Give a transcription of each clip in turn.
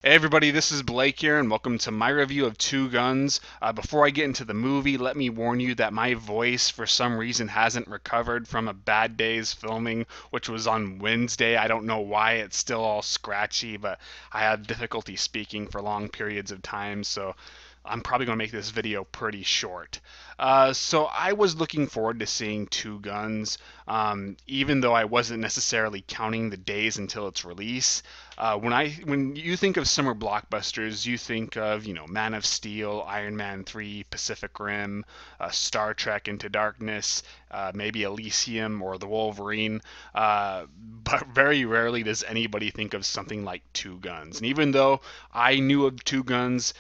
Hey everybody, this is Blake here, and welcome to my review of Two Guns. Before I get into the movie, let me warn you that my voice, for some reason, hasn't recovered from a bad day's filming, which was on Wednesday. I don't know why it's still all scratchy, but I had difficulty speaking for long periods of time, so I'm probably going to make this video pretty short. So I was looking forward to seeing Two Guns, even though I wasn't necessarily counting the days until its release. When you think of summer blockbusters, you think of Man of Steel, Iron Man 3, Pacific Rim, Star Trek Into Darkness, maybe Elysium or The Wolverine. But very rarely does anybody think of something like Two Guns. And even though I knew of Two Guns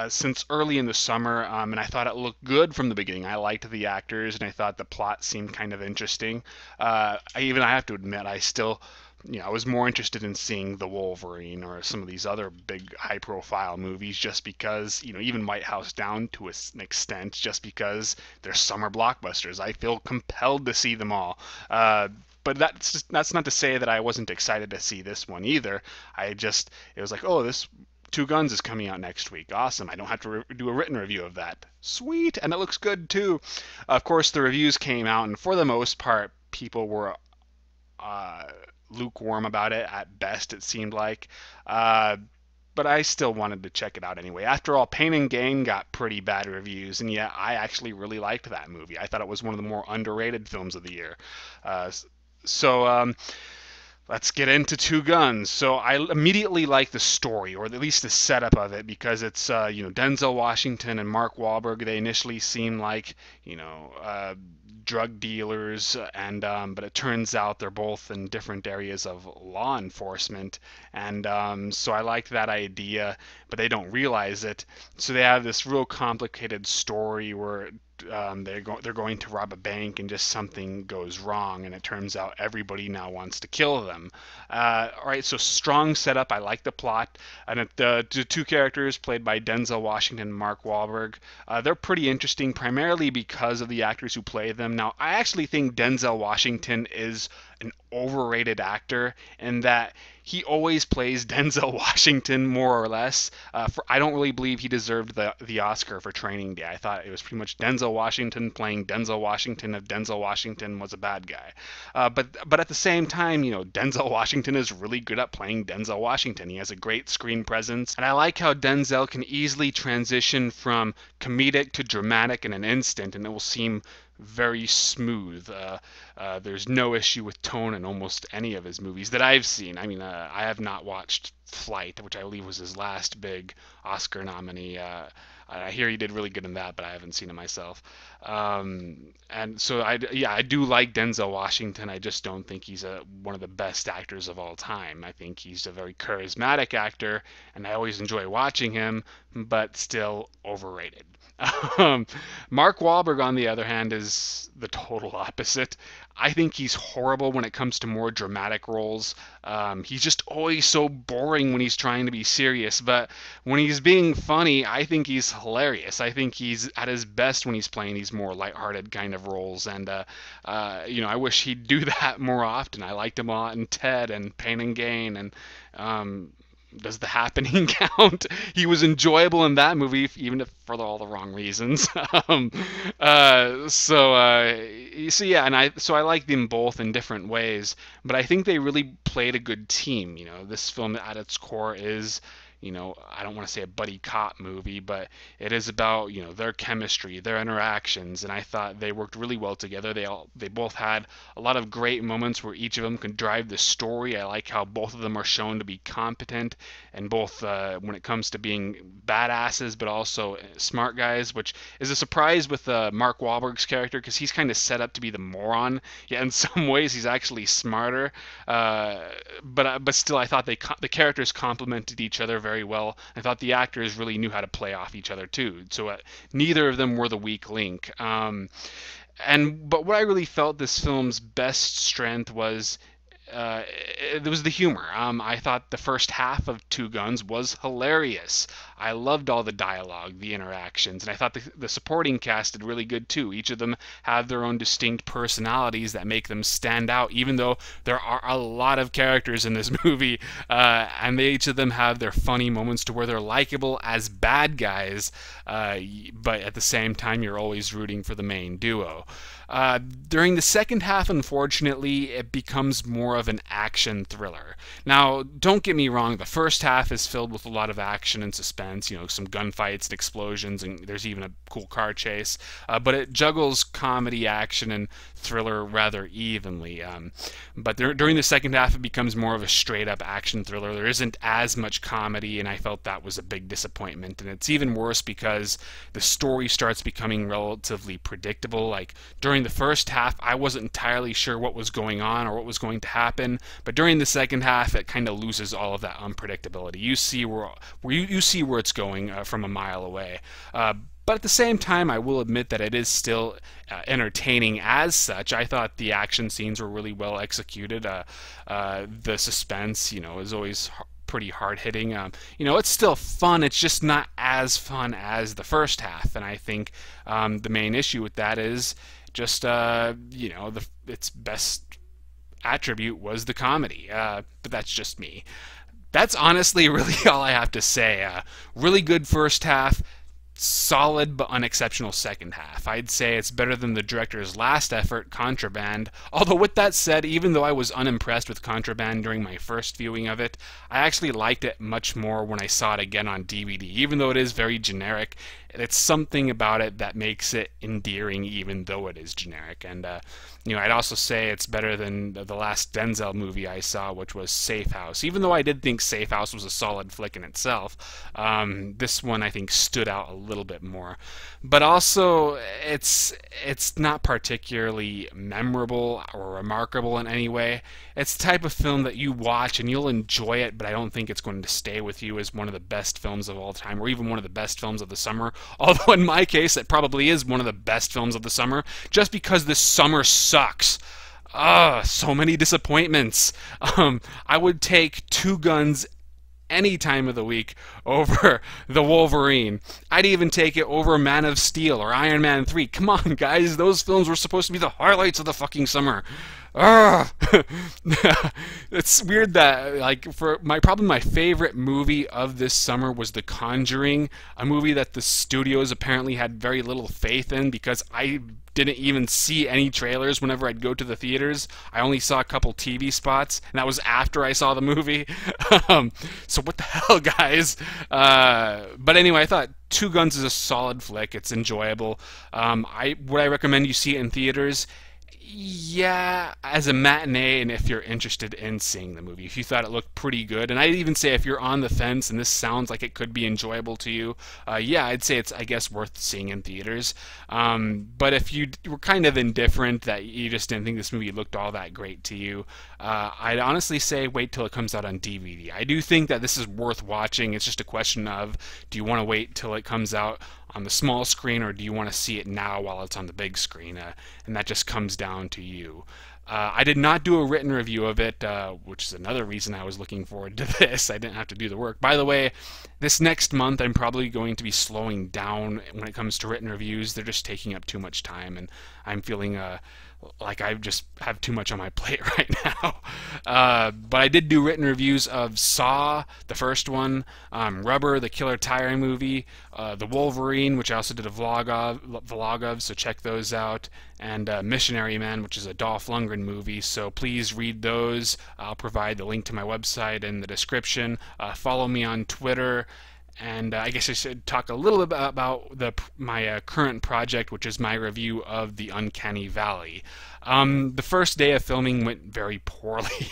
since early in the summer, and I thought it looked good from the beginning. I liked the actors, and I thought the plot seemed kind of interesting. I have to admit, I was more interested in seeing The Wolverine or some of these other big high-profile movies, just because, even White House Down to an extent, just because they're summer blockbusters. I feel compelled to see them all. But that's not to say that I wasn't excited to see this one either. It was like, oh, this Two Guns is coming out next week. Awesome. I don't have to do a written review of that. Sweet. And it looks good too. Of course, the reviews came out, and for the most part, people were uh, lukewarm about it at best, it seemed like. Uh, but I still wanted to check it out anyway. After all, Pain and Gain got pretty bad reviews, and yet I actually really liked that movie. I thought it was one of the more underrated films of the year. Uh, so let's get into Two Guns. So I immediately like the story, or at least the setup of it, because it's Denzel Washington and Mark Wahlberg. They initially seem like drug dealers, and but it turns out they're both in different areas of law enforcement, and so I liked that idea, but they don't realize it. So they have this real complicated story where they're going to rob a bank, and just something goes wrong, and it turns out everybody now wants to kill them. All right, so strong setup. I like the plot, and the two characters played by Denzel Washington and Mark Wahlberg, they're pretty interesting, primarily because of the actors who play them. Now, I actually think Denzel Washington is an overrated actor, in that he always plays Denzel Washington more or less. I don't really believe he deserved the Oscar for Training Day. I thought it was pretty much Denzel Washington playing Denzel Washington if Denzel Washington was a bad guy. But at the same time, Denzel Washington is really good at playing Denzel Washington. He has a great screen presence, and I like how Denzel can easily transition from comedic to dramatic in an instant, and it will seem very smooth. There's no issue with tone in almost any of his movies that I've seen. I mean, I have not watched Flight, which I believe was his last big Oscar nominee. I hear he did really good in that, but I haven't seen it myself. And so I do like Denzel Washington. I just don't think he's one of the best actors of all time. I think he's a very charismatic actor, and I always enjoy watching him, but still overrated. Um, Mark Wahlberg, on the other hand, is the total opposite. I think he's horrible when it comes to more dramatic roles. He's just always so boring when he's trying to be serious, but when he's being funny, I think he's hilarious. I think he's at his best when he's playing these more lighthearted kind of roles, and I wish he'd do that more often. I liked him a lot in Ted and Pain and Gain, and does The Happening count? He was enjoyable in that movie, even if for all the wrong reasons. um, so yeah, I like them both in different ways, but I think they really played a good team. This film at its core is, I don't want to say a buddy cop movie, but it is about, their chemistry, their interactions, and I thought they worked really well together. They both had a lot of great moments where each of them could drive the story. I like how both of them are shown to be competent, and both when it comes to being badasses, but also smart guys, which is a surprise with Mark Wahlberg's character, because he's kind of set up to be the moron. Yeah, in some ways he's actually smarter, but still, I thought the characters complemented each other very well. I thought the actors really knew how to play off each other too. So neither of them were the weak link. But what I really felt this film's best strength was it was the humor. I thought the first half of Two Guns was hilarious. I loved all the dialogue, the interactions, and I thought the supporting cast did really good too. Each of them have their own distinct personalities that make them stand out, even though there are a lot of characters in this movie, and each of them have their funny moments to where they're likable as bad guys, but at the same time, you're always rooting for the main duo. During the second half, unfortunately, it becomes more of an action thriller. Now, don't get me wrong, the first half is filled with a lot of action and suspense, some gunfights and explosions, and there's even a cool car chase, but it juggles comedy, action, and thriller rather evenly. But during the second half, it becomes more of a straight-up action thriller. There isn't as much comedy, and I felt that was a big disappointment. And it's even worse because the story starts becoming relatively predictable. Like, during the first half, I wasn't entirely sure what was going on or what was going to happen, but during the second half, it kind of loses all of that unpredictability. You see you see where it's going from a mile away. But at the same time, I will admit that it is still entertaining as such. I thought the action scenes were really well executed. The suspense, is always pretty hard-hitting. It's still fun. It's just not as fun as the first half. And I think the main issue with that is just, its best attribute was the comedy. But that's just me. That's honestly really all I have to say. Really good first half. Solid but unexceptional second half. I'd say it's better than the director's last effort, Contraband. Although with that said, even though I was unimpressed with Contraband during my first viewing of it, I actually liked it much more when I saw it again on DVD. Even though it is very generic, it's something about it that makes it endearing even though it is generic. And I'd also say it's better than the last Denzel movie I saw, which was Safe House. Even though I did think Safe House was a solid flick in itself, this one I think stood out a little bit more. But also, it's not particularly memorable or remarkable in any way. It's the type of film that you watch and you'll enjoy it, but I don't think it's going to stay with you as one of the best films of all time, or even one of the best films of the summer. Although in my case, it probably is one of the best films of the summer, just because this summer sucks. So many disappointments. I would take Two Guns any time of the week over The Wolverine. I'd even take it over Man of Steel or Iron Man 3. Come on, guys, those films were supposed to be the highlights of the fucking summer. It's weird that, probably my favorite movie of this summer was The Conjuring, a movie that the studios apparently had very little faith in because I didn't even see any trailers whenever I'd go to the theaters. I only saw a couple TV spots, and that was after I saw the movie. So what the hell, guys? But anyway, I thought Two Guns is a solid flick. It's enjoyable. Would I recommend you see it in theaters? Yeah, as a matinee, and if you're interested in seeing the movie, if you thought it looked pretty good, and I'd even say if you're on the fence and this sounds like it could be enjoyable to you, yeah, I'd say it's, I guess, worth seeing in theaters. But if you were kind of indifferent, that you just didn't think this movie looked all that great to you, I'd honestly say wait till it comes out on DVD. I do think that this is worth watching. It's just a question of, do you want to wait till it comes out on the small screen, or do you want to see it now while it's on the big screen? And that just comes down to you. I did not do a written review of it, which is another reason I was looking forward to this. I didn't have to do the work. By the way, this next month I'm probably going to be slowing down when it comes to written reviews. They're just taking up too much time, and I'm feeling like I just have too much on my plate right now. But I did do written reviews of Saw, the first one, Rubber, the Killer Tire movie, The Wolverine, which I also did a vlog of, so check those out, and Missionary Man, which is a Dolph Lundgren movie, so please read those. I'll provide the link to my website in the description. Follow me on Twitter. And I guess I should talk a little bit about my current project, which is my review of The Uncanny Valley. The first day of filming went very poorly.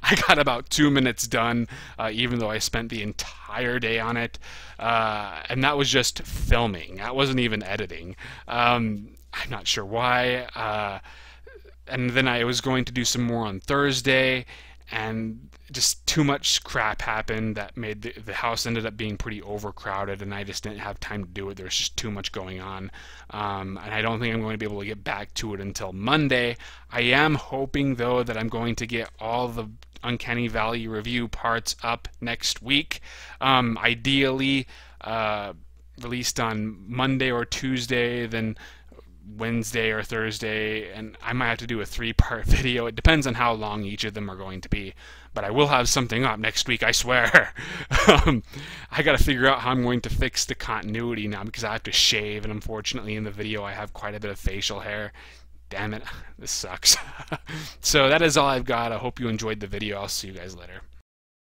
I got about 2 minutes done, even though I spent the entire day on it. And that was just filming. That wasn't even editing. I'm not sure why. And then I was going to do some more on Thursday. and just too much crap happened that made the house ended up being pretty overcrowded, and I just didn't have time to do it. There's just too much going on, and I don't think I'm going to be able to get back to it until Monday. I am hoping, though, that I'm going to get all the Uncanny Valley review parts up next week, ideally released on Monday or Tuesday, then Wednesday or Thursday, and I might have to do a 3-part video. It depends on how long each of them are going to be, but I will have something up next week, I swear. I gotta figure out how I'm going to fix the continuity now, because I have to shave, and unfortunately in the video I have quite a bit of facial hair. Damn it, this sucks. So that is all I've got. I hope you enjoyed the video. I'll see you guys later.